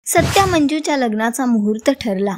सत्या मंजूच्या लग्नाचा मुहूर्त ठरला.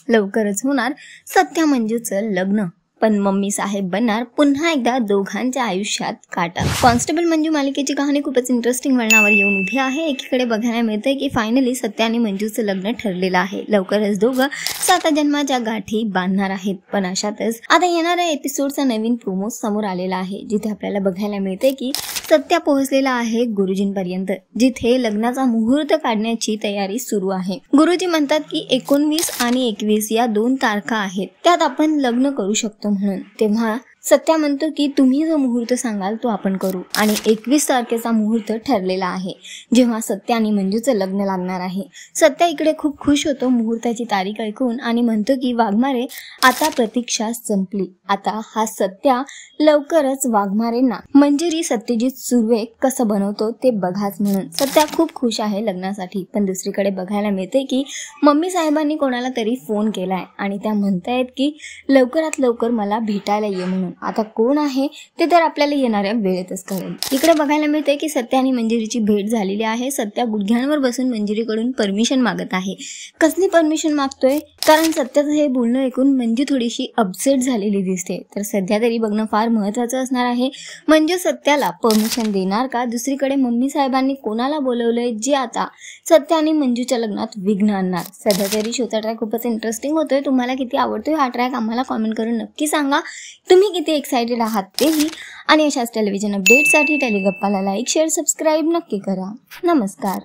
लवकरच होणार सत्या मंजूचं लग्न. पण मम्मी साहेब बनणार पुन्हा एकदा दोघांच्या आयुष्यात काटा. कॉन्स्टेबल मंजू मालिकेची कहाणी खूपच इंटरेस्टिंग वळणावर येऊन उभी आहे. एकीकडे बघायला मिळतंय की फायनली सत्या आणि मंजूचं लग्न ठरलेलं आहे. लवकरच दोघं 7 जन्माच्या गाठी बांधणार आहेत. पण अशातच आता येणाऱ्या एपिसोडचा नवीन प्रोमो समोर आलेला आहे, जिथे आपल्याला बघायला मिळते की सत्या पोहोचलेला आहे गुरुजींपर्यंत, जिथे लग्नाचा मुहूर्त काढण्याची तयारी सुरू आहे. गुरुजी म्हणतात की 19 आणि 21 या 2 तारखा आहेत, त्यात आपण लग्न करू शकतो म्हणून. तेव्हा सत्या म्हणतो की तुम्ही जो मुहूर्त सांगाल तो आपण करू, आणि 21 तारखेचा मुहूर्त ठरलेला आहे, जेव्हा सत्या आणि मंजूचं लग्न लागणार आहे. सत्या इकडे खूप खुश होतो मुहूर्ताची तारीख ऐकून आणि म्हणतो की वाघमारे आता प्रतीक्षा संपली. आता हा सत्या लवकरच वाघमारेंना मंजिरी सत्यजित सुर्वे कसं बनवतो ते बघाच म्हणून. सत्या खूप खुश आहे लग्नासाठी. पण दुसरीकडे बघायला मिळते की मम्मी साहेबांनी कोणाला तरी फोन केलाय आणि त्या म्हणतायत की लवकरात लवकर मला भेटायला ये म्हणून. आता कोण आहे ते तर आपल्याला येणाऱ्या वेळेतच कळेल. इकडे बघायला मिळते की सत्या आणि मंजिरीची भेट झालेली आहे. सत्या गुडघ्यांवर बसून मंजिरीकडून परमिशन मागत आहे. कसली परमिशन मागतोय? कारण सत्याचं हे बोलणं ऐकून मंजू थोडीशी अपसेट झालेली दिसते. तर सध्या तरी बघणं फार महत्वाचं असणार आहे. मंजू सत्याला परमिशन देणार का? दुसरीकडे मम्मी साहेबांनी कोणाला बोलवलंय जे आता सत्या आणि मंजूच्या लग्नात विघ्न आणणार? सध्या तरी शोचा ट्रॅक खूपच इंटरेस्टिंग होतोय. तुम्हाला किती आवडतोय हा ट्रॅक आम्हाला कॉमेंट करून नक्की सांगा. तुम्ही किती एक्साइटेड आहात तेही. आणि अशाच टेलिव्हिजन अपडेटसाठी टेलिगप्पाला लाईक, शेअर, सबस्क्राईब नक्की करा. नमस्कार.